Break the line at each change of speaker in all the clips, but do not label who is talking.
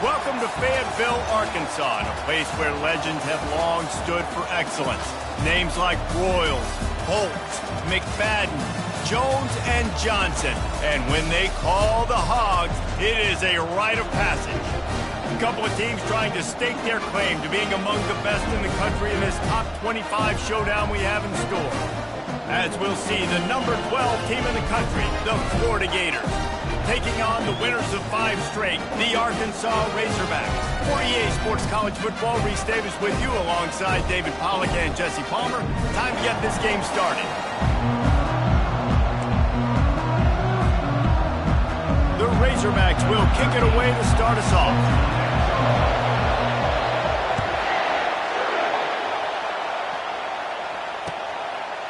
Welcome to Fayetteville, Arkansas, a place where legends have long stood for excellence. Names like Broyles, Holtz, McFadden, Jones, and Johnson. And when they call the Hogs, it is a rite of passage. A couple of teams trying to stake their claim to being among the best in the country in this top 25 showdown we have in store. As we'll see, the number 12 team in the country, the Florida Gators, taking on the winners of 5 straight, the Arkansas Razorbacks. For EA Sports College Football, Reese Davis with you alongside David Pollack and Jesse Palmer. Time to get this game started. The Razorbacks will kick it away to start us off.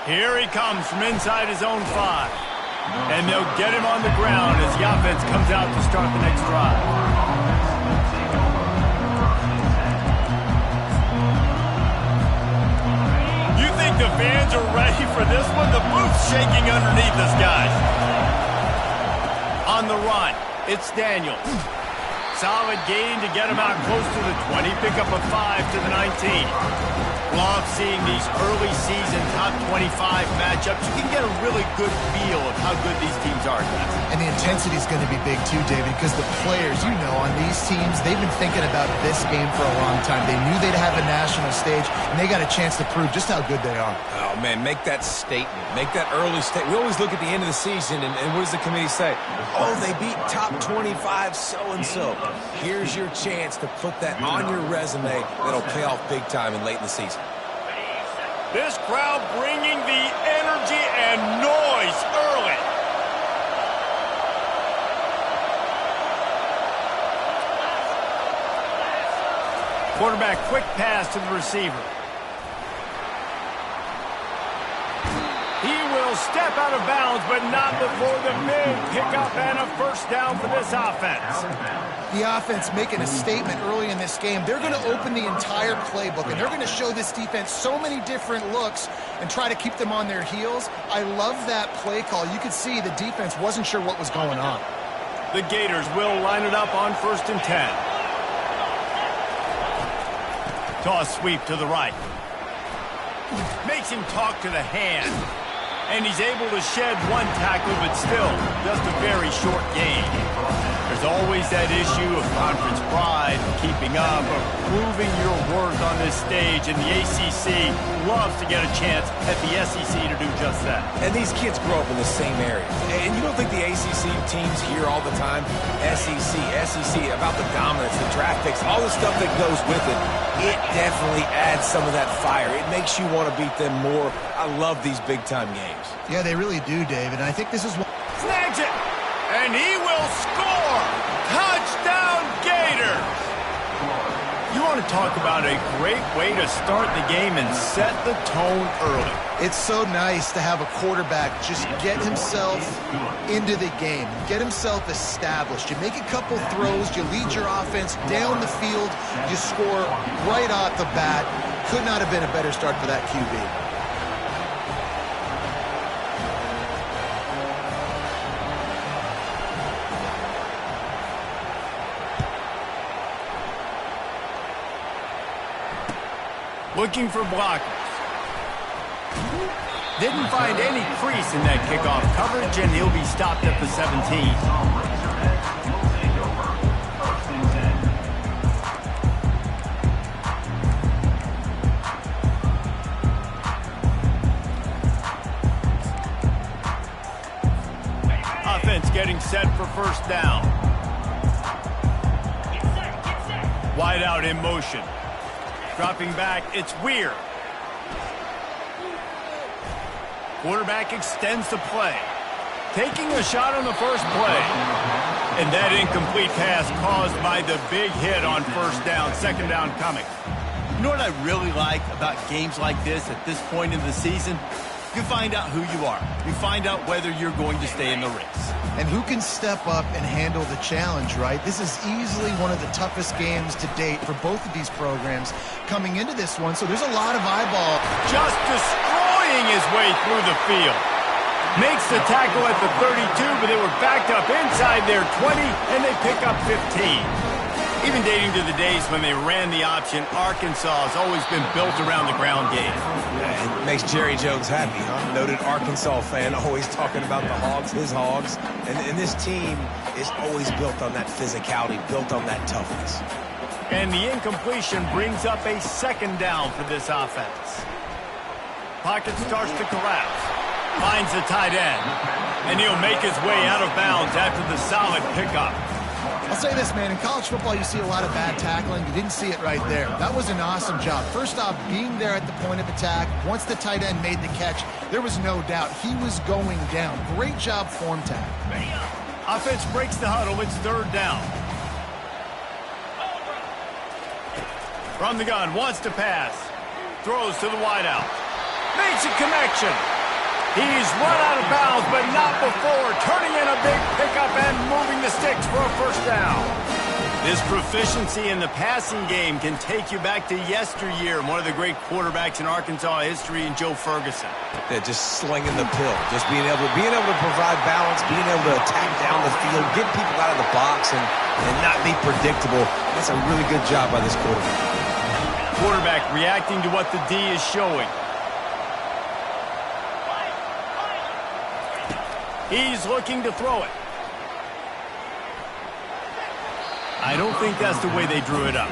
Here he comes from inside his own 5. And they'll get him on the ground as the offense comes out to start the next drive. You think the fans are ready for this one? The boot's shaking underneath us, guys. On the run, it's Daniels. Solid gain to get him out close to the 20. Pick up a 5 to the 19. Love seeing these early season top 25 matchups. You can get a really good feel of how good these teams are, guys.
And the intensity is going to be big too, David, because the players, you know, on these teams, they've been thinking about this game for a long time. They knew they'd have a national stage, and they got a chance to prove just how good they are.
Oh, man, make that statement. Make that early statement. We always look at the end of the season, and what does the committee say? Oh, they beat top 25 so-and-so. Here's your chance to put that on your resume that'll pay off big time and late in the season.
This crowd bringing the energy and noise early. Quarterback quick pass to the receiver. He will step out of bounds, but not before the big pickup and a first down for this offense.
The offense making a statement early in this game. They're going to open the entire playbook, and they're going to show this defense so many different looks and try to keep them on their heels. I love that play call. You could see the defense wasn't sure what was going on.
The Gators will line it up on 1st and 10. Toss sweep to the right. Makes him talk to the hand. And he's able to shed one tackle, but still just a very short gain. There's always that issue of conference pride, keeping up, or proving your worth on this stage, and the ACC loves to get a chance at the SEC to do just that.
And these kids grow up in the same area. And you don't think the ACC teams hear all the time, SEC, about the dominance, the draft picks, all the stuff that goes with it. It definitely adds some of that fire. It makes you want to beat them more. I love these big-time games.
Yeah, they really do, David. And I think this is what...
Snags it! And he will score! Touchdown, Gator! You want to talk about a great way to start the game and set the tone early.
It's so nice to have a quarterback just get himself into the game, get himself established. You make a couple throws, you lead your offense down the field, you score right off the bat. Could not have been a better start for that QB.
Looking for blockers. Didn't find any crease in that kickoff coverage, and he'll be stopped at the 17. Offense getting set for first down. Wide out in motion. Dropping back, it's Weir. Quarterback extends the play. Taking a shot on the first play. And that incomplete pass caused by the big hit on first down. Second down coming.
You know what I really like about games like this at this point in the season? You find out who you are. You find out whether you're going to stay in the race.
And who can step up and handle the challenge, right? This is easily one of the toughest games to date for both of these programs coming into this one, so there's a lot of eyeball.
Just destroying his way through the field. Makes the tackle at the 32, but they were backed up inside their 20, and they pick up 15. Even dating to the days when they ran the option, Arkansas has always been built around the ground game.
It makes Jerry Jones happy, huh? Noted Arkansas fan, always talking about the Hogs, his Hogs. And this team is always built on that physicality, built on that toughness.
And the incompletion brings up a second down for this offense. Pocket starts to collapse. Finds the tight end. And he'll make his way out of bounds after the solid pickup.
I'll say this, man. In college football, you see a lot of bad tackling. You didn't see it right there. That was an awesome job. First off, being there at the point of attack. Once the tight end made the catch, there was no doubt he was going down. Great job form tag.
Offense breaks the huddle. It's third down. From the gun, wants to pass. Throws to the wideout. Makes a connection. He's run out of bounds, but not before turning in a big pickup and moving the sticks for a first down. This proficiency in the passing game can take you back to yesteryear, one of the great quarterbacks in Arkansas history, in Joe Ferguson.
They're just slinging the pill, just being able to provide balance, being able to attack down the field, get people out of the box, and not be predictable. That's a really good job by this quarterback.
Quarterback reacting to what the D is showing. He's looking to throw it. I don't think that's the way they drew it up.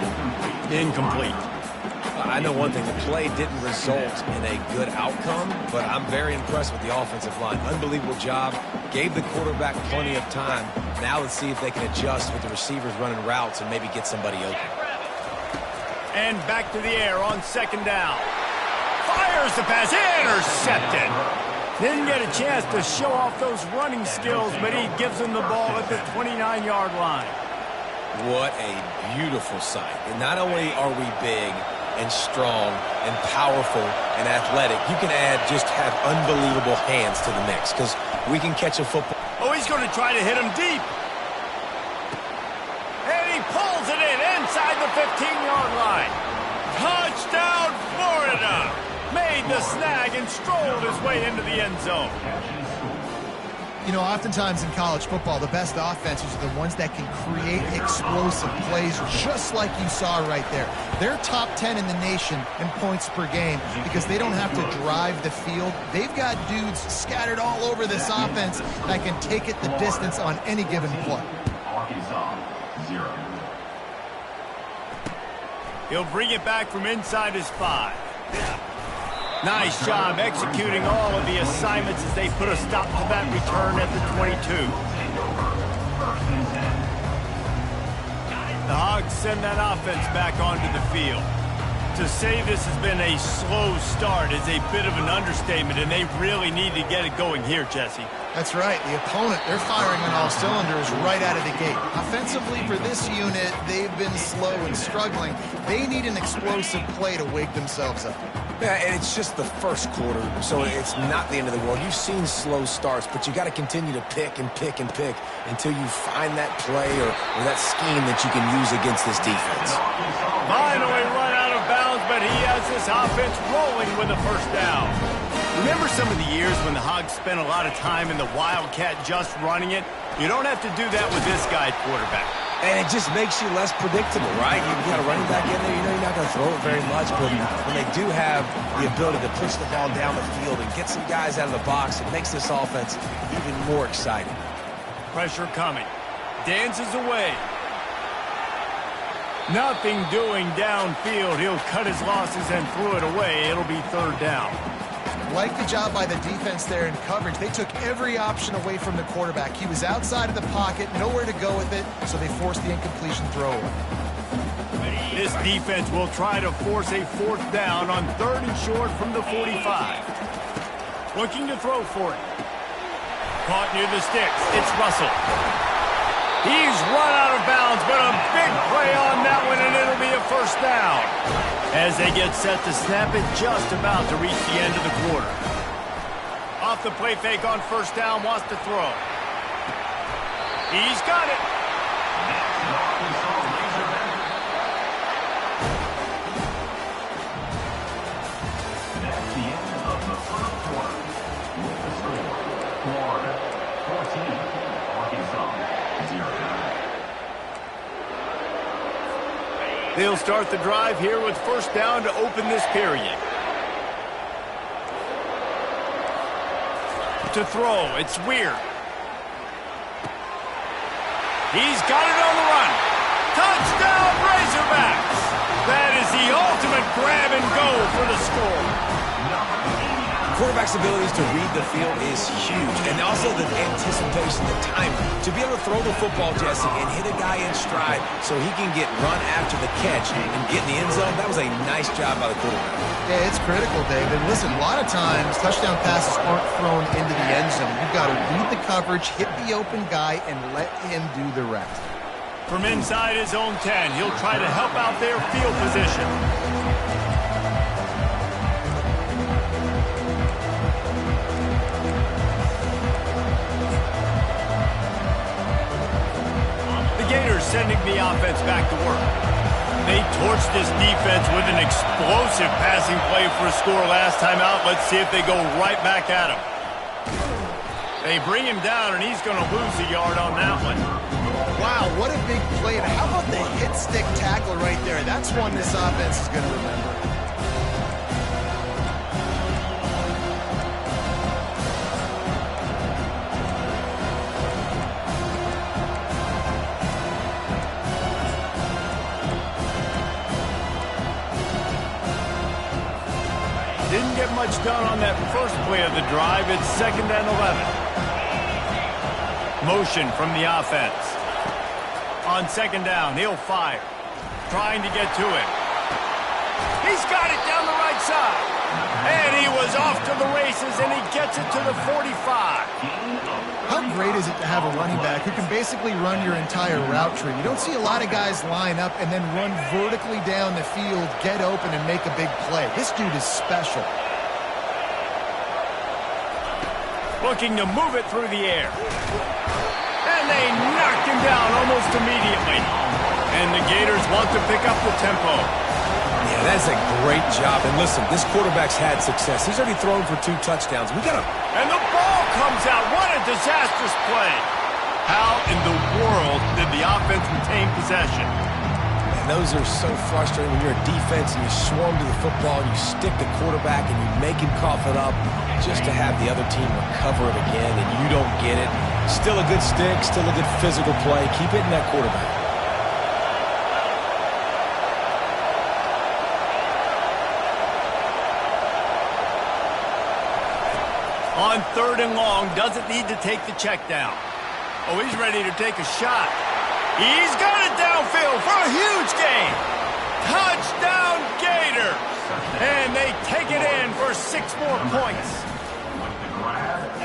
Incomplete.
I know one thing, the play didn't result in a good outcome, but I'm very impressed with the offensive line. Unbelievable job. Gave the quarterback plenty of time. Now let's see if they can adjust with the receivers running routes and maybe get somebody open.
And back to the air on second down. Fires the pass. Intercepted. Didn't get a chance to show off those running skills, but he gives him the ball at the 29-yard line.
What a beautiful sight. And not only are we big and strong and powerful and athletic, you can have unbelievable hands to the mix because we can catch a football.
Oh, he's going to try to hit him deep. And he pulls it in inside the 15-yard line. Touchdown, Florida! Made the snag and strolled his way into the end zone.
You know, oftentimes in college football, the best offenses are the ones that can create explosive plays, just like you saw right there. They're top 10 in the nation in points per game because they don't have to drive the field. They've got dudes scattered all over this offense that can take it the distance on any given play.
He'll bring it back from inside his 5. Nice job executing all of the assignments as they put a stop to that return at the 22. The Hogs send that offense back onto the field. To say this has been a slow start is a bit of an understatement, and they really need to get it going here, Jesse.
That's right. The opponent, they're firing on all cylinders right out of the gate. Offensively, for this unit, they've been slow and struggling. They need an explosive play to wake themselves up.
Yeah, and it's just the first quarter, so it's not the end of the world. You've seen slow starts, but you got to continue to pick and pick and pick until you find that play or that scheme that you can use against this defense.
Finally run out of bounds, but he has this offense rolling with a first down. Remember some of the years when the Hogs spent a lot of time in the Wildcat just running it? You don't have to do that with this guy at quarterback.
And it just makes you less predictable, right? You've got a running back in there. You know you're not going to throw it very much, but when they do have the ability to push the ball down the field and get some guys out of the box, it makes this offense even more exciting.
Pressure coming. Dances away. Nothing doing downfield. He'll cut his losses and throw it away. It'll be third down.
Like the job by the defense there in coverage. They took every option away from the quarterback. He was outside of the pocket, nowhere to go with it, so they forced the incompletion throw away.
This defense will try to force a fourth down on 3rd and short from the 45. Looking to throw for it. Caught near the sticks. It's Russell. He's run out of bounds, but a big play on that one, and it'll be a first down. As they get set to snap it, just about to reach the end of the quarter. Off the play fake on first down, wants to throw. He's got it.
That's the end of the first quarter. With the score, Florida 14, Arkansas 0.
They'll start the drive here with first down to open this period. To throw, it's Weir. He's got it on the run. Touchdown, Razorbacks! That is the ultimate grab and go for the score.
Quarterback's abilities to read the field is huge, and also the anticipation, the timing. To be able to throw the football, Jesse, and hit a guy in stride so he can get run after the catch and get in the end zone, that was a nice job by the quarterback.
Yeah, it's critical, David. Listen, a lot of times touchdown passes aren't thrown into the end zone. You've got to read the coverage, hit the open guy, and let him do the rest.
From inside his own 10, he'll try to help out their field position. Sending the offense back to work. They torched this defense with an explosive passing play for a score last time out. Let's see if they go right back at him. They bring him down, and he's going to lose a yard on that one.
Wow, what a big play. And how about the hit stick tackle right there? That's one this offense is going to remember.
Didn't get much done on that first play of the drive. It's 2nd and 11. Motion from the offense. On 2nd down, he'll fire. Trying to get to it. He's got it down the right side. And he was off to the races, and he gets it to the 45.
How great is it to have a running back who can basically run your entire route tree? You don't see a lot of guys line up and then run vertically down the field, get open, and make a big play. This dude is special.
Looking to move it through the air. And they knocked him down almost immediately. And the Gators want to pick up the tempo.
Yeah, that's a great job. And listen, this quarterback's had success. He's already thrown for 2 touchdowns. We got to...
And the ball comes out. What a disastrous play. How in the world did the offense retain possession?
And those are so frustrating when you're a defense and you swarm to the football, you stick the quarterback and you make him cough it up just to have the other team recover it again and you don't get it. Still a good stick, still a good physical play. Keep hitting that quarterback.
On 3rd and long, doesn't need to take the check down. Oh, he's ready to take a shot. He's got it downfield for a huge gain. Touchdown, Gators. And they take it in for 6 more points.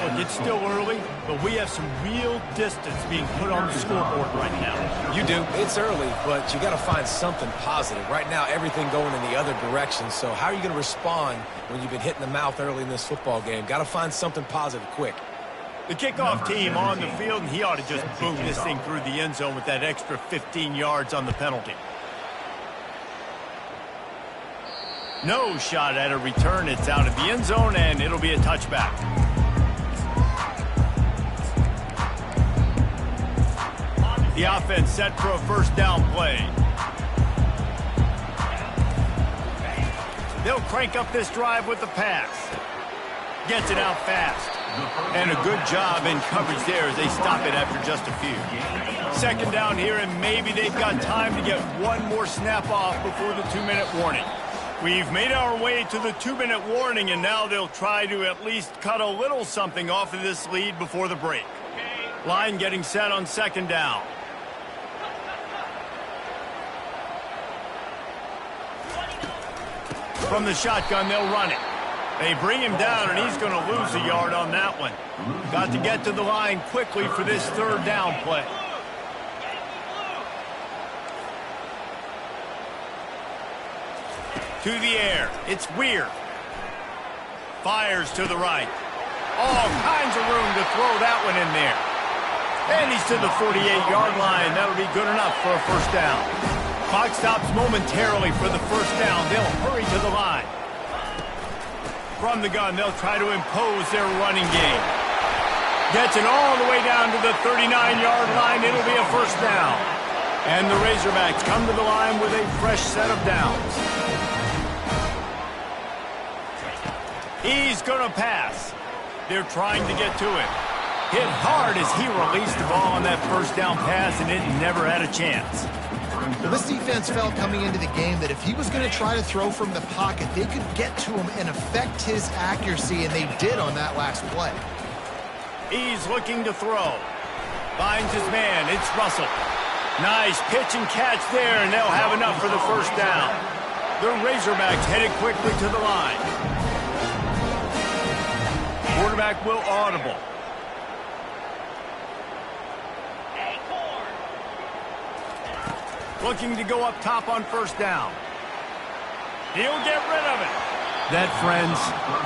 Look, it's still early, but we have some real distance being put on the scoreboard right now.
You do. It's early, but you got to find something positive. Right now, everything going in the other direction. So how are you going to respond when you've been hit in the mouth early in this football game? Got to find something positive quick.
The kickoff team on the field, and he ought to just boom this thing through the end zone with that extra 15 yards on the penalty. No shot at a return. It's out of the end zone, and it'll be a touchback. The offense set for a first down play. They'll crank up this drive with the pass. Gets it out fast. And a good job in coverage there as they stop it after just a few. 2nd down here, and maybe they've got time to get one more snap off before the 2-minute warning. We've made our way to the 2-minute warning, and now they'll try to at least cut a little something off of this lead before the break. Line getting set on 2nd down. From the shotgun, they'll run it. They bring him down, and he's going to lose a yard on that one. Got to get to the line quickly for this 3rd down play. To the air. It's Weir. Fires to the right. All kinds of room to throw that one in there. And he's to the 48-yard line. That'll be good enough for a first down. Clock stops momentarily for the first down. They'll hurry to the line. From the gun, they'll try to impose their running game. Gets it all the way down to the 39-yard line. It'll be a first down. And the Razorbacks come to the line with a fresh set of downs. He's going to pass. They're trying to get to him. Hit hard as he released the ball on that first down pass, and it never had a chance.
Well, this defense felt coming into the game that if he was going to try to throw from the pocket, they could get to him and affect his accuracy, and they did on that last play.
He's looking to throw. Finds his man. It's Russell. Nice pitch and catch there, and they'll have enough for the first down. The Razorbacks headed quickly to the line. Quarterback will audible. Looking to go up top on first down. He'll get rid of it. That, friends,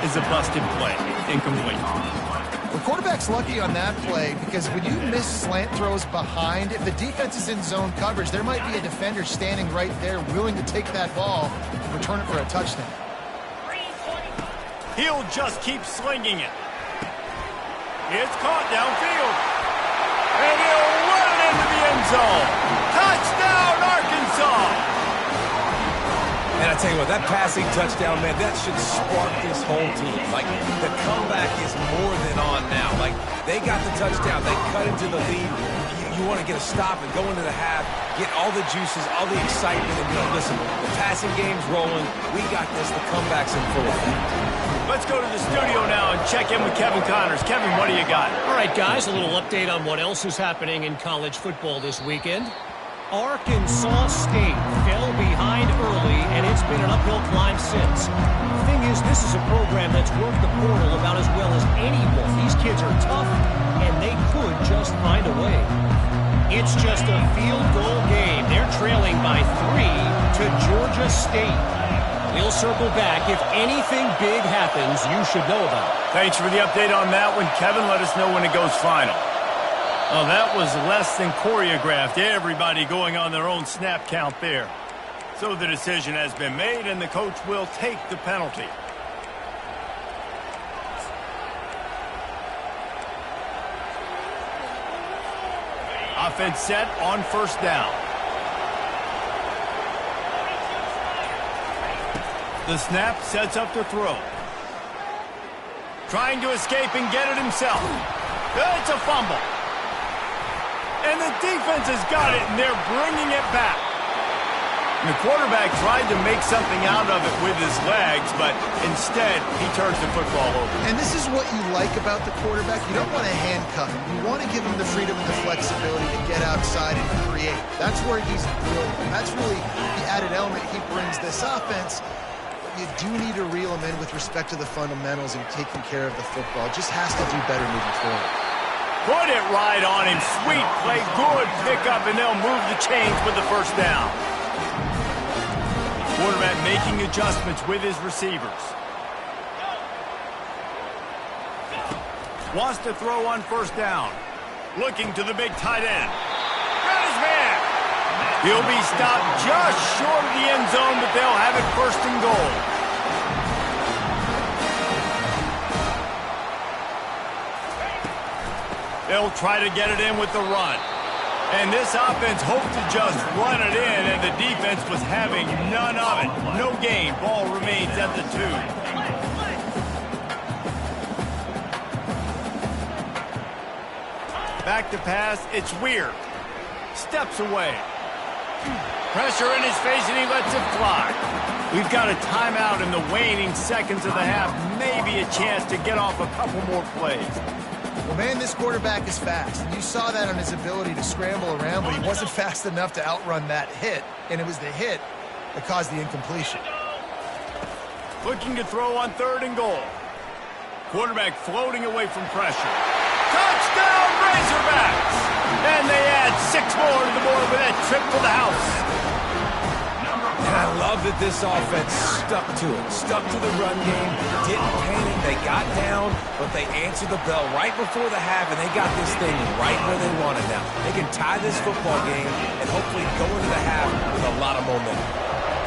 is a busted play. Incomplete.
The quarterback's lucky on that play because when you miss slant throws behind, if the defense is in zone coverage, there might be a defender standing right there willing to take that ball and return it for a touchdown.
He'll just keep slinging it. It's caught downfield. And he'll run it into the end zone. Touchdown, Arkansas!
And I tell you what, that passing touchdown, man, that should spark this whole team. Like, the comeback is more than on now. Like, they got the touchdown. They cut into the lead. You want to get a stop and go into the half, get all the juices, all the excitement, and go, listen, the passing game's rolling. We got this. The comeback's in full effect.
Let's go to the studio now and check in with Kevin Connors. Kevin, what do you got?
All right, guys, a little update on what else is happening in college football this weekend. Arkansas State fell behind early, and it's been an uphill climb since. The thing is, this is a program that's worked the portal about as well as anyone. These kids are tough, and they could just find a way. It's just a field goal game. They're trailing by 3 to Georgia State. We'll circle back. If anything big happens, you should know about it.
Thanks for the update on that one, Kevin. Let us know when it goes final. Oh, that was less than choreographed. Everybody going on their own snap count there. So the decision has been made, and the coach will take the penalty. Offense set on first down. The snap sets up to throw. Trying to escape and get it himself. It's a fumble. And the defense has got it, and they're bringing it back. And the quarterback tried to make something out of it with his legs, but instead, he turns the football over.
And this is what you like about the quarterback. You don't want to handcuff him. You want to give him the freedom and the flexibility to get outside and create. That's where he's brilliant. That's really the added element he brings this offense. You do need to reel him in with respect to the fundamentals and taking care of the football. Just has to do better moving forward.
Put it right on him. Sweet play. Good pickup, and they'll move the chains with the first down. Quarterback making adjustments with his receivers. Wants to throw on first down. Looking to the big tight end. Got his man. He'll be stopped just short of the end zone, but they'll have it first and goal. They'll try to get it in with the run. And this offense hoped to just run it in, and the defense was having none of it. No gain. Ball remains at the 2. Back to pass. It's Weir. Steps away. Pressure in his face, and he lets it fly. We've got a timeout in the waning seconds of the half. Maybe a chance to get off a couple more plays.
Well, man, this quarterback is fast. And you saw that on his ability to scramble around, but he wasn't fast enough to outrun that hit. And it was the hit that caused the incompletion.
Looking to throw on third and goal. Quarterback floating away from pressure. Touchdown, Razorbacks! And they add 6 more to the board with that trip to the house.
And I love that this offense stuck to it, stuck to the run game, didn't panic, they got down, but they answered the bell right before the half, and they got this thing right where they want it now. They can tie this football game and hopefully go into the half with a lot of momentum.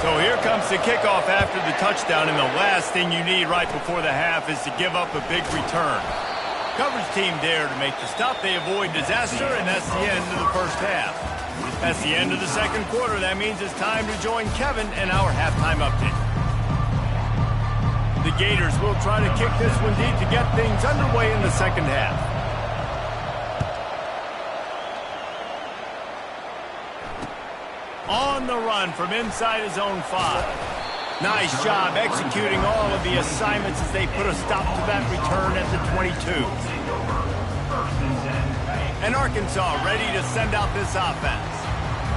So here comes the kickoff after the touchdown, and the last thing you need right before the half is to give up a big return. Coverage team there to make the stop. They avoid disaster, and that's the end of the first half. That's the end of the second quarter. That means it's time to join Kevin and our halftime update. The Gators will try to kick this one deep to get things underway in the second half. On the run from inside his own 5. Nice job executing all of the assignments as they put a stop to that return at the 22. And Arkansas ready to send out this offense.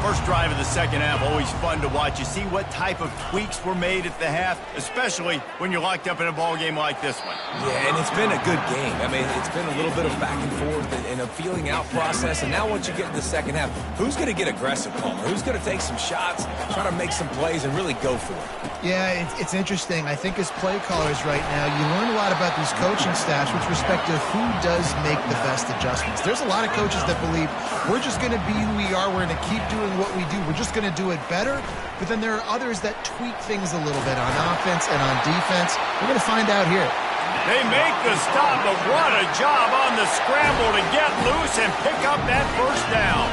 First drive of the second half, always fun to watch. You see what type of tweaks were made at the half, especially when you're locked up in a ball game like this one.
Yeah, and it's been a good game. I mean, it's been a little bit of back and forth and a feeling out process. And now once you get in the second half, who's going to get aggressive, Palmer? Who's going to take some shots, try to make some plays, and really go for it?
Yeah, it's interesting. I think as play callers right now, you learn a lot about these coaching staffs with respect to who does make the best adjustments. There's a lot of coaches that believe we're just going to be who we are. We're going to keep doing what we do. We're just going to do it better. But then there are others that tweak things a little bit on offense and on defense. We're going to find out here.
They make the stop, but what a job on the scramble to get loose and pick up that first down.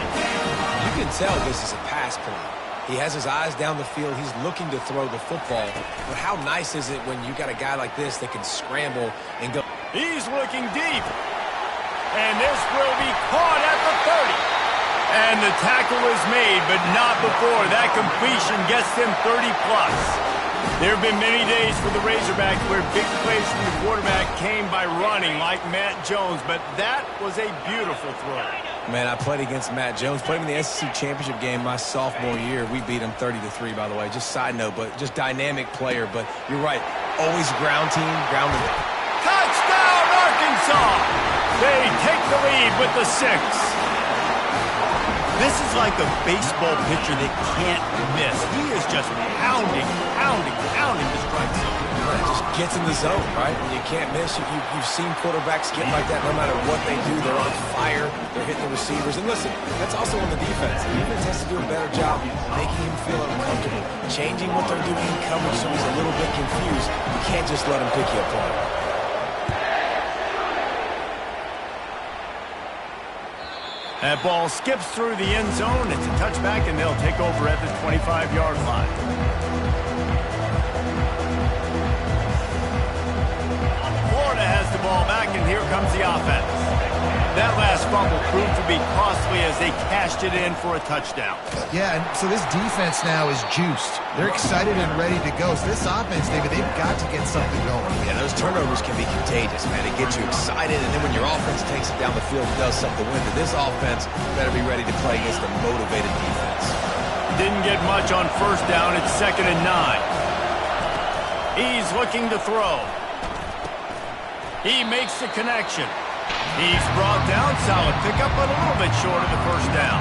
You can tell this is a pass play. He has his eyes down the field. He's looking to throw the football. But how nice is it when you got a guy like this that can scramble and go?
He's looking deep. And this will be caught at the 30. And the tackle is made, but not before that completion gets them 30-plus. There have been many days for the Razorbacks where big plays from the quarterback came by running like Matt Jones, but that was a beautiful throw.
Man, I played against Matt Jones. Played him in the SEC Championship game my sophomore year. We beat him 30-3, by the way. Just side note, but just dynamic player. But you're right. Always ground team, ground.
Touchdown, Arkansas! They take the lead with the 6. This is like a baseball pitcher that can't miss. He is just pounding the strike zone.
It just gets in the zone, right? When you can't miss, you've seen quarterbacks get like that no matter what they do. They're on fire. They're hitting the receivers. And listen, that's also on the defense. The defense has to do a better job making him feel uncomfortable, changing what they're doing in coverage so he's a little bit confused. You can't just let him pick you apart.
That ball skips through the end zone. It's a touchback, and they'll take over at the 25-yard line. Florida has the ball back, and here comes the offense. That last fumble proved to be costly as they cashed it in for a touchdown.
Yeah, and so this defense now is juiced. They're excited and ready to go. So this offense, David, they've got to get something going.
Yeah, those turnovers can be contagious, man. They get you excited, and then when your offense takes it down the field and does something to win it, this offense better be ready to play against a motivated defense.
Didn't get much on first down. It's 2nd and 9. He's looking to throw. He makes the connection. He's brought down. Solid pickup, but a little bit short of the first down.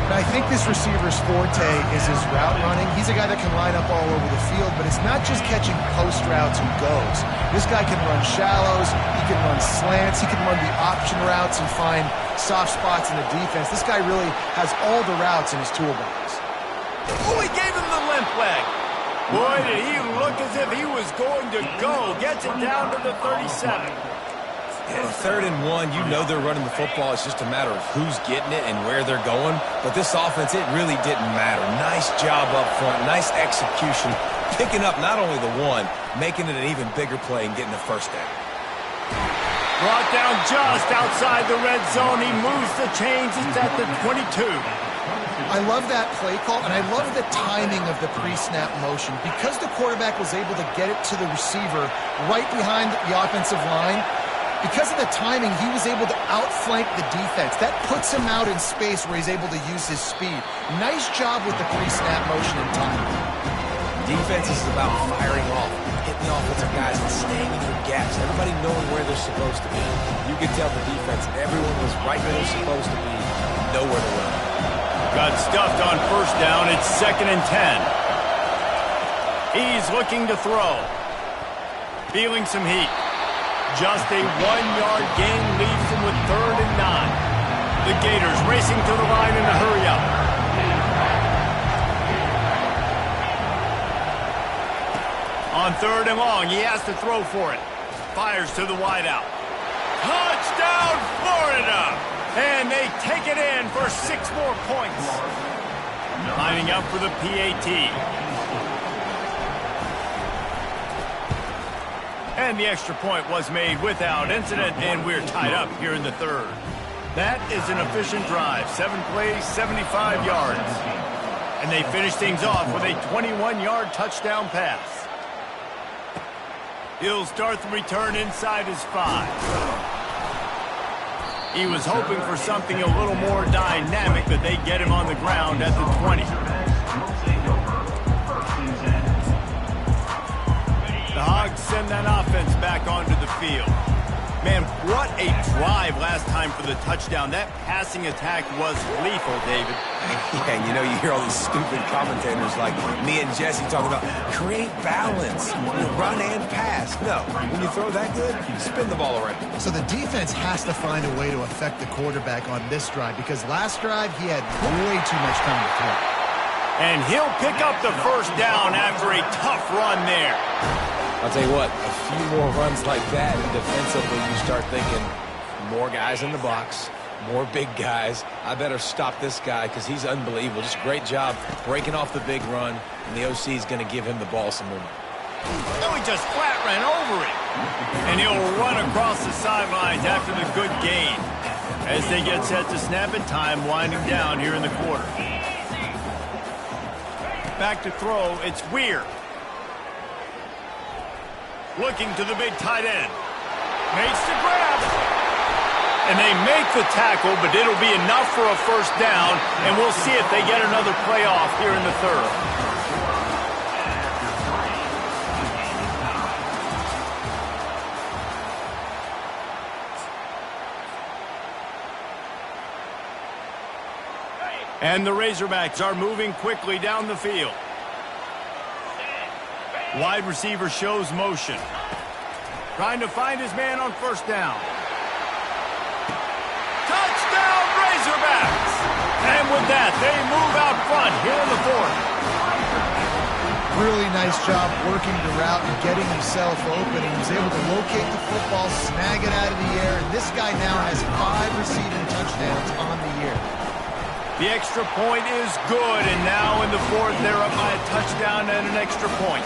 I think this receiver's forte is his route running. He's a guy that can line up all over the field, but it's not just catching post routes and goes. This guy can run shallows, he can run slants, he can run the option routes and find soft spots in the defense. This guy really has all the routes in his toolbox.
Oh, he gave him the limp leg. Boy, did he look as if he was going to go. Gets it down to the 37.
Yeah, 3rd and 1, you know they're running the football. It's just a matter of who's getting it and where they're going. But this offense, it really didn't matter. Nice job up front, nice execution, picking up not only the one, making it an even bigger play and getting the first down.
Brought down just outside the red zone. He moves the chains. It's at the 22.
I love that play call, and I love the timing of the pre-snap motion. Because the quarterback was able to get it to the receiver right behind the offensive line, because of the timing, he was able to outflank the defense. That puts him out in space where he's able to use his speed. Nice job with the pre-snap motion and timing.
Defense is about firing off, hitting the offensive guys and staying in their gaps. Everybody knowing where they're supposed to be. You could tell the defense, everyone was right where they're supposed to be, nowhere to run.
Got stuffed on first down. It's 2nd and 10. He's looking to throw. Feeling some heat. Just a 1-yard gain leaves him with 3rd and 9. The Gators racing to the line in a hurry-up. On 3rd and long, he has to throw for it. Fires to the wideout. Touchdown, Florida! And they take it in for 6 more points. Lining up for the PAT. And the extra point was made without incident, and we're tied up here in the third. That is an efficient drive. 7 plays, 75 yards. And they finish things off with a 21-yard touchdown pass. He'll start the return inside his 5. He was hoping for something a little more dynamic, but they get him on the ground at the 20. The Hogs send that offense back onto the field. Man, what a drive last time for the touchdown. That passing attack was lethal, David.
Yeah, and you know, you hear all these stupid commentators like me and Jesse talking about create balance, run and pass. No, when you throw that good, you spin the ball around.
So the defense has to find a way to affect the quarterback on this drive, because last drive he had way too much time to throw.
And he'll pick up the first down after a tough run there.
I'll tell you what, a few more runs like that, and defensively you start thinking more guys in the box, more big guys. I better stop this guy because he's unbelievable. Just a great job breaking off the big run, and the OC is going to give him the ball some more.
No, he just flat ran over it. And he'll run across the sidelines after the good gain. As they get set to snap it, time winding down here in the quarter. Back to throw, it's Weir. Looking to the big tight end. Makes the grab. And they make the tackle, but it'll be enough for a first down, and we'll see if they get another play off here in the third. And the Razorbacks are moving quickly down the field. Wide receiver shows motion. Trying to find his man on first down. Touchdown, Razorbacks! And with that, they move out front here in the fourth.
Really nice job working the route and getting himself open. He was able to locate the football, snag it out of the air, and this guy now has 5 receiving touchdowns on the year.
The extra point is good, and now in the fourth, they're up by a touchdown and an extra point.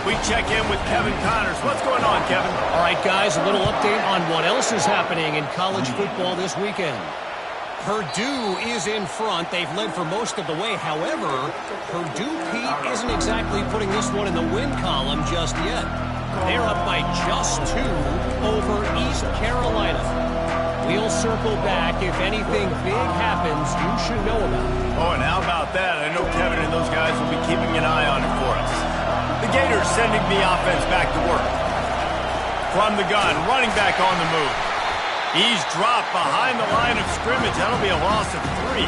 We check in with Kevin Connors. What's going on, Kevin?
All right, guys, a little update on what else is happening in college football this weekend. Purdue is in front. They've led for most of the way. However, Purdue, Pete, isn't exactly putting this one in the win column just yet. They're up by just 2 over East Carolina. We'll circle back. If anything big happens, you should know about it.
Oh, and how about that? I know Kevin and those guys will be keeping an eye on it for us. The Gators sending the offense back to work. From the gun, running back on the move. He's dropped behind the line of scrimmage. That'll be a loss of 3.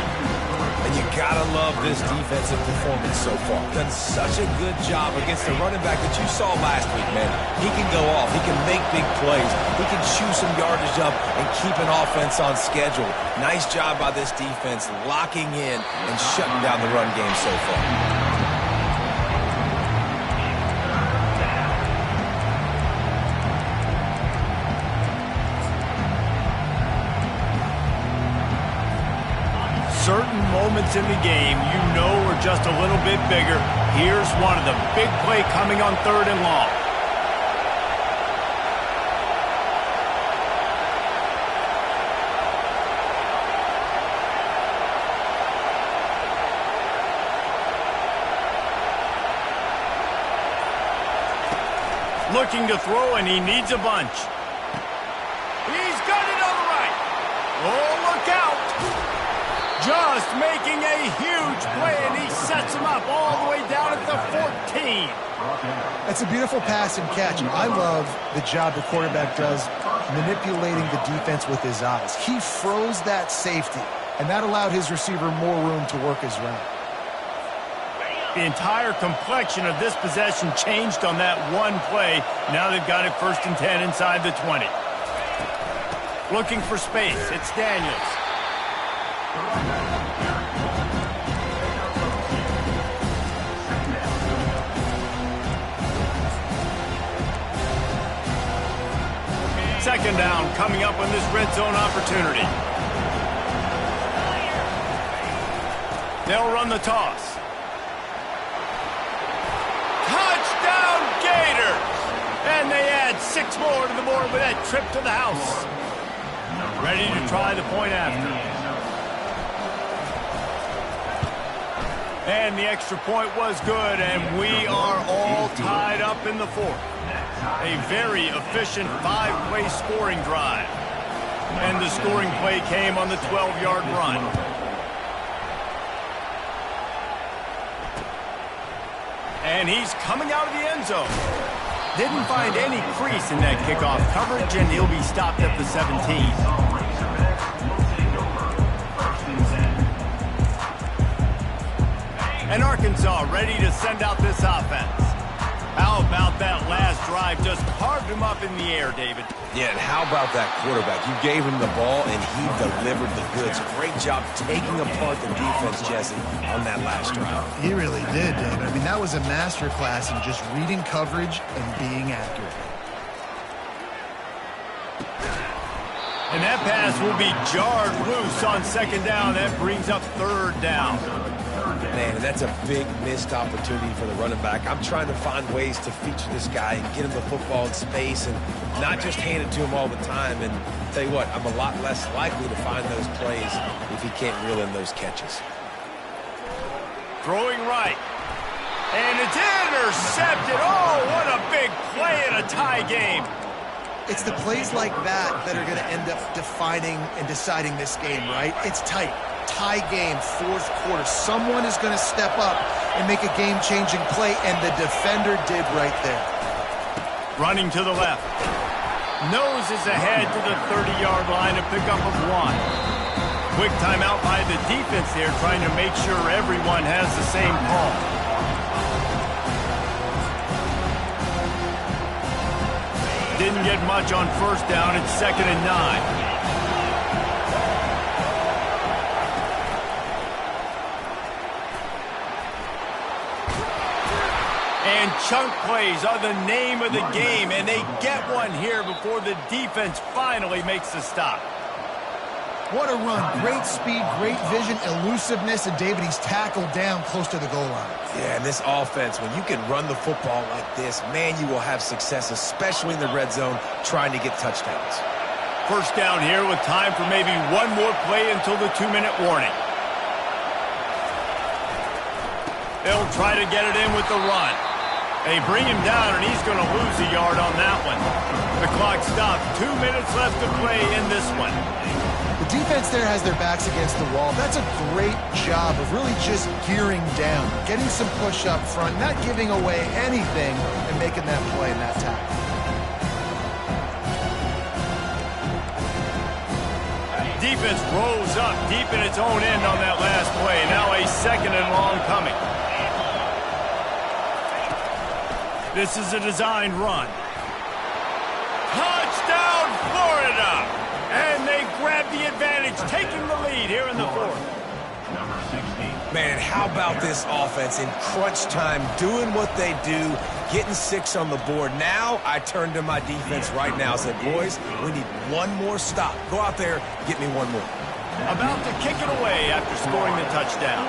And you gotta love this defensive performance so far. Done such a good job against the running back that you saw last week, man. He can go off. He can make big plays. He can chew some yardage up and keep an offense on schedule. Nice job by this defense locking in and shutting down the run game so far.
Certain moments in the game you know are just a little bit bigger. Here's one of them. Big play coming on 3rd and long. Looking to throw, and he needs a bunch. He's got it on the right. Oh, look out. Just making a huge play, and he sets him up all the way down at the 14.
That's a beautiful pass and catch. I love the job the quarterback does manipulating the defense with his eyes. He froze that safety, and that allowed his receiver more room to work his route.
The entire complexion of this possession changed on that one play. Now they've got it 1st and 10 inside the 20. Looking for space. It's Daniels. Second down coming up on this red zone opportunity. They'll run the toss. Touchdown Gators! And they add 6 more to the board with that trip to the house. Ready to try the point after. And the extra point was good, and we are all tied up in the fourth. A very efficient 5-play scoring drive. And the scoring play came on the 12-yard run. And he's coming out of the end zone. Didn't find any crease in that kickoff coverage, and he'll be stopped at the 17. And Arkansas ready to send out this offense. How about that last drive? Just carved him up in the air, David.
Yeah, and how about that quarterback? You gave him the ball, and he delivered the goods. Great job taking apart the defense, Jesse, on that last drive.
He really did, David. I mean, that was a masterclass in just reading coverage and being accurate.
And that pass will be jarred loose on second down. That brings up third down.
Man, and that's a big missed opportunity for the running back. I'm trying to find ways to feature this guy and get him the football in space and not just hand it to him all the time. And tell you what, I'm a lot less likely to find those plays if he can't reel in those catches.
Throwing right. And it's intercepted. Oh, what a big play in a tie game.
It's the plays like that that are going to end up defining and deciding this game, right? It's tight. Tie game, fourth quarter. Someone is going to step up and make a game-changing play, and the defender did right there.
Running to the left. Noses ahead to the 30-yard line, a pickup of 1. Quick timeout by the defense there, trying to make sure everyone has the same call. Didn't get much on first down. It's 2nd and 9. And chunk plays are the name of the game, and they get one here before the defense finally makes the stop.
What a run. Great speed, great vision, elusiveness, and David, he's tackled down close to the goal line.
Yeah, and this offense, when you can run the football like this, man, you will have success, especially in the red zone, trying to get touchdowns.
First down here with time for maybe one more play until the 2-minute warning. They'll try to get it in with the run. They bring him down, and he's going to lose a yard on that one. The clock stopped. 2 minutes left to play in this one.
The defense there has their backs against the wall. That's a great job of really just gearing down, getting some push up front, not giving away anything, and making that play in that tackle.
Defense rolls up deep in its own end on that last play. Now a 2nd and long coming. This is a designed run. Touchdown, Florida! And they grab the advantage, taking the lead here in the fourth.
Man, how about this offense in crunch time, doing what they do, getting 6 on the board. Now I turn to my defense right now and said, boys, we need one more stop. Go out there, get me one more.
About to kick it away after scoring the touchdown.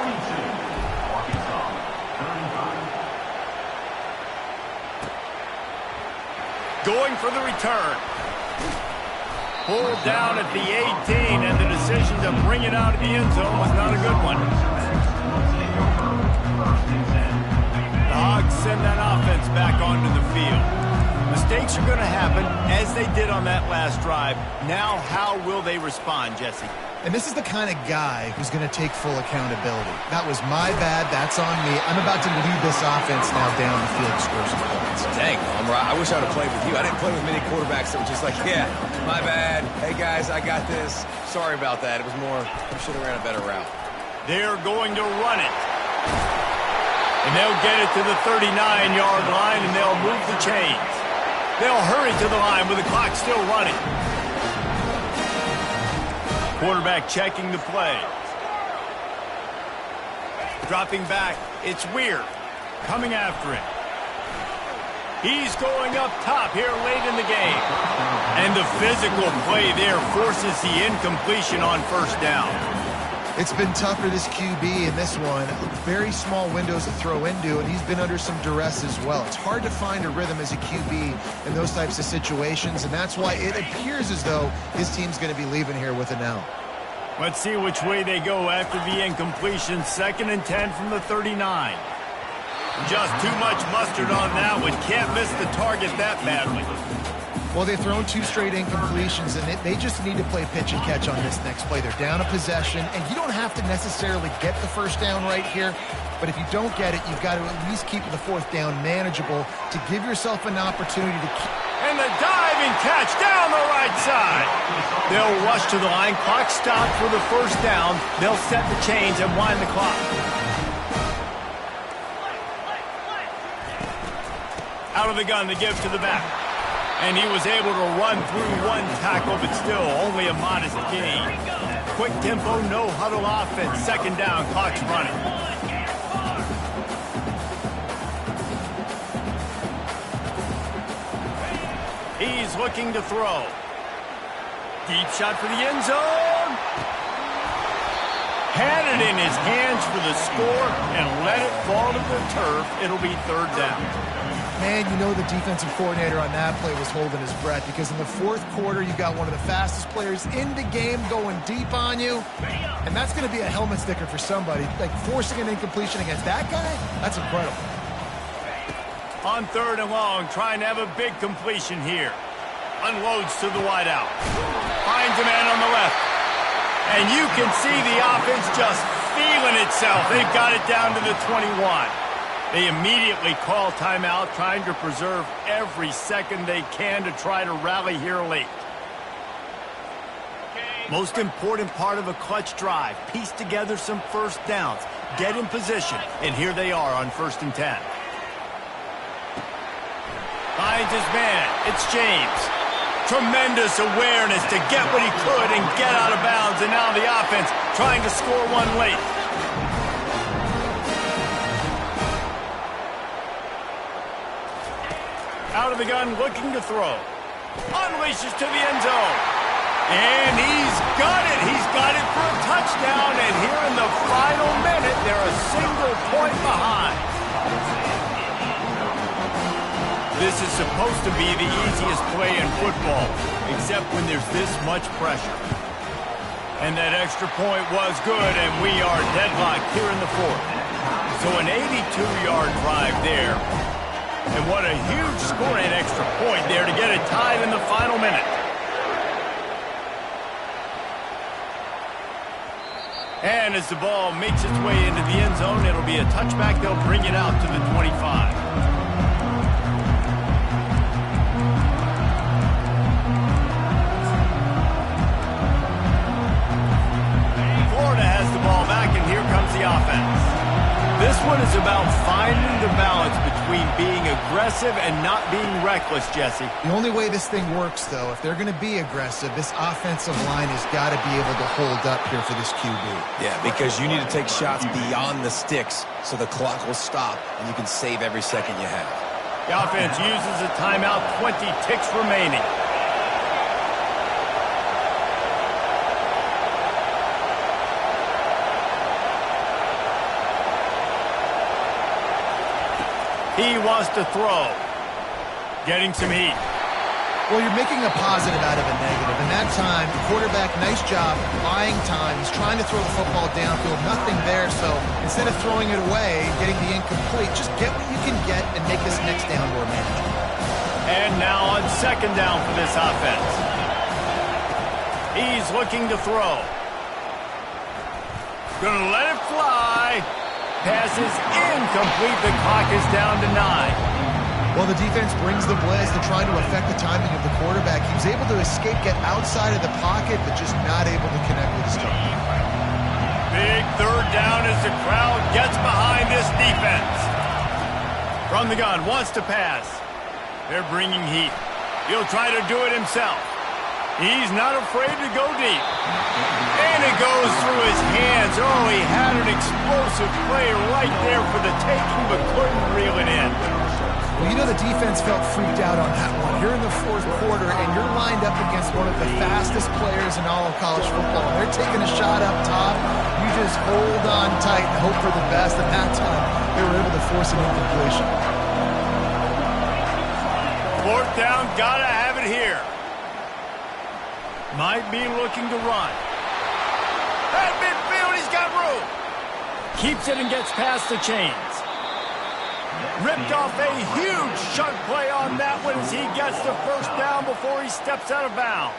Going for the return. Pulled down at the 18, and the decision to bring it out of the end zone was not a good one. The Hogs send that offense back onto the field. Mistakes are going to happen, as they did on that last drive. Now, how will they respond, Jesse?
And this is the kind of guy who's going to take full accountability. That was my bad. That's on me. I'm about to lead this offense now down the field to score some points.
Dang, I wish I would have played with you. I didn't play with many quarterbacks that were just like, yeah, my bad. Hey, guys, I got this. Sorry about that. It was more, we should have ran a better route.
They're going to run it. And they'll get it to the 39-yard line, and they'll move the chains. They'll hurry to the line with the clock still running. Quarterback checking the play. Dropping back. It's Weir coming after him. He's going up top here late in the game. And the physical play there forces the incompletion on first down.
It's been tough for this QB in this one. Very small windows to throw into, and he's been under some duress as well. It's hard to find a rhythm as a QB in those types of situations, and that's why it appears as though his team's going to be leaving here with an L.
Let's see which way they go after the incompletion. 2nd and 10 from the 39. Just too much mustard on that one. Can't miss the target that badly.
Well, they've thrown 2 straight incompletions, and they just need to play pitch and catch on this next play. They're down a possession, and you don't have to necessarily get the first down right here, but if you don't get it, you've got to at least keep the 4th down manageable to give yourself an opportunity to keep.
And the diving catch down the right side. They'll rush to the line. Clock stopped for the 1st down. They'll set the chains and wind the clock. Out of the gun to give to the back. And he was able to run through 1 tackle, but still only a modest gain. Quick tempo, no huddle offense. 2nd down, clock's running. He's looking to throw. Deep shot for the end zone. Had it in his hands for the score and let it fall to the turf. It'll be 3rd down.
Man, you know the defensive coordinator on that play was holding his breath because in the 4th quarter, you got one of the fastest players in the game going deep on you, and that's going to be a helmet sticker for somebody. Like, forcing an incompletion against that guy, that's incredible.
On 3rd and long, trying to have a big completion here. Unloads to the wideout. Finds a man on the left. And you can see the offense just feeling itself. They've got it down to the 21. They immediately call timeout, trying to preserve every second they can to try to rally here late. Most important part of a clutch drive, piece together some 1st downs, get in position, and here they are on 1st and 10. Finds his man, it's James. Tremendous awareness to get what he could and get out of bounds, and now the offense trying to score one late. Out of the gun, looking to throw. Unleashes to the end zone. And he's got it. He's got it for a touchdown. And here in the final minute, they're a single point behind. This is supposed to be the easiest play in football, except when there's this much pressure. And that extra point was good, and we are deadlocked here in the 4th. So an 82-yard drive there. And what a huge scoring extra point there to get it tied in the final minute. And as the ball makes its way into the end zone, it'll be a touchback. They'll bring it out to the 25. Florida has the ball back, and here comes the offense. This one is about finding the balance between being aggressive and not being reckless, Jesse.
The only way this thing works, though, if they're going to be aggressive, this offensive line has got to be able to hold up here for this QB.
Yeah, because you need to take shots beyond the sticks so the clock will stop and you can save every second you have.
The offense uses a timeout, 20 ticks remaining. He wants to throw. Getting some heat.
Well, you're making a positive out of a negative. And that time, the quarterback, nice job, buying time. He's trying to throw the football downfield. Nothing there, so instead of throwing it away, getting the incomplete, just get what you can get and make this next down more manageable.
And now on 2nd down for this offense. He's looking to throw. Gonna let it fly. Pass is incomplete. The clock is down to 9.
Well, the defense brings the blitz. They're trying to affect the timing of the quarterback. He was able to escape, get outside of the pocket, but just not able to connect with his target.
Big 3rd down as the crowd gets behind this defense. From the gun, wants to pass. They're bringing heat. He'll try to do it himself. He's not afraid to go deep. And it goes through his hands. Oh, he had an explosive play right there for the taking, but couldn't reel it in.
Well, you know the defense felt freaked out on that one. You're in the fourth quarter, and you're lined up against one of the fastest players in all of college football. And they're taking a shot up top. You just hold on tight and hope for the best. And that time, they were able to force an incompletion.
Fourth down, gotta have it here. Might be looking to run. At midfield, he's got room. Keeps it and gets past the chains. Ripped off a huge chunk play on that one as he gets the first down before he steps out of bounds.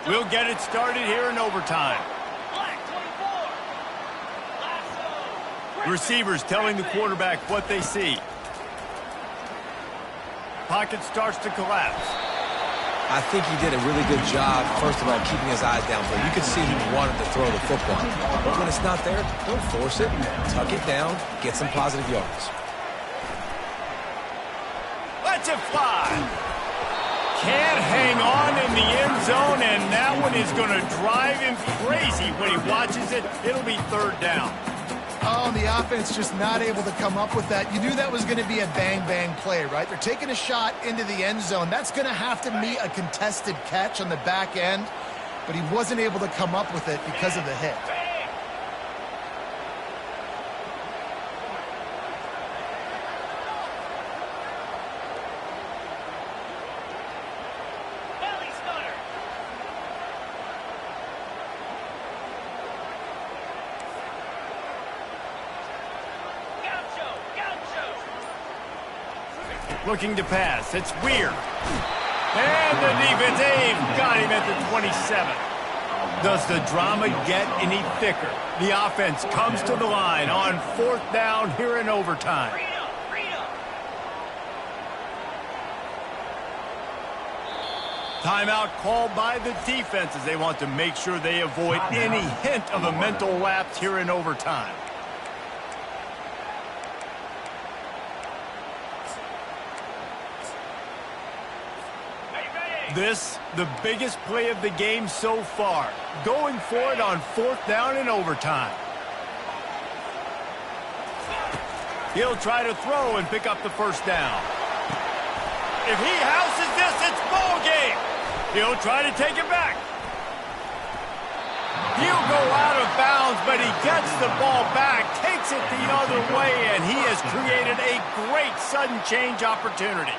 We'll get it started here in overtime. Receivers telling the quarterback what they see. Pocket starts to collapse.
I think he did a really good job, first of all, keeping his eyes downfield. You can see he wanted to throw the football. But when it's not there, don't force it. Tuck it down, get some positive yards.
Let's it fly. Can't hang on in the end zone, and that one is going to drive him crazy when he watches it. It'll be third down.
Oh, the offense just not able to come up with that. You knew that was going to be a bang-bang play, right? They're taking a shot into the end zone. That's going to have to meet a contested catch on the back end, but he wasn't able to come up with it because of the hit.
Looking to pass. It's Weir. And the defense got him at the 27. Does the drama get any thicker? The offense comes to the line on fourth down here in overtime. Timeout called by the defense as they want to make sure they avoid any hint of a mental lapse here in overtime. This, the biggest play of the game so far. Going for it on fourth down in overtime. He'll try to throw and pick up the first down. If he houses this, it's ball game. He'll try to take it back. He'll go out of bounds, but he gets the ball back, takes it the other way, and he has created a great sudden change opportunity.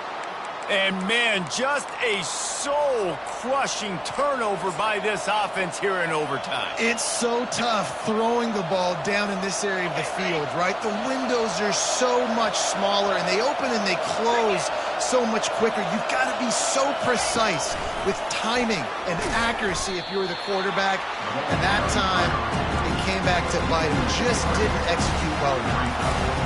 And, man, just a soul-crushing turnover by this offense here in overtime.
It's so tough throwing the ball down in this area of the field, right? The windows are so much smaller, and they open and they close so much quicker. You've got to be so precise with timing and accuracy if you're the quarterback. And that time, it came back to bite him. Just didn't execute well enough.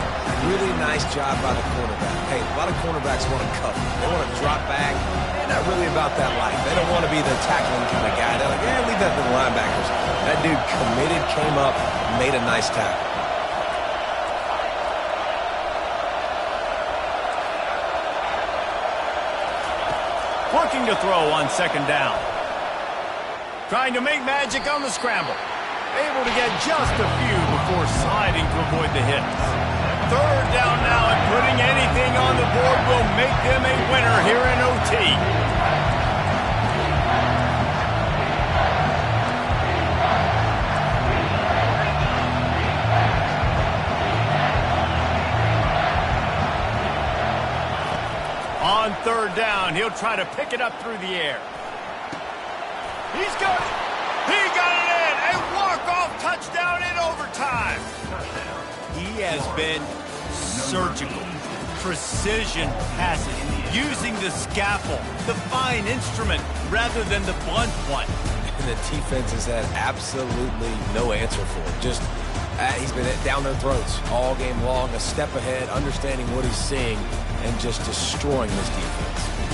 Really nice job by the quarterback. Hey, a lot of cornerbacks want to cover. They want to drop back. They're not really about that life. They don't want to be the tackling kind of guy. They're like, yeah, leave that to the linebackers. That dude committed, came up, made a nice tackle.
Working to throw on second down. Trying to make magic on the scramble. Able to get just a few before sliding to avoid the hits. Third down now, and putting anything on the board will make them a winner here in OT. On third down, he'll try to pick it up through the air. He's got it. He got it in. A walk-off touchdown in overtime. He has been surgical, precision passes, using the scalpel, the fine instrument, rather than the blunt one.
And the defense has had absolutely no answer for it. Just, he's been down their throats all game long, a step ahead, understanding what he's seeing, and just destroying this defense.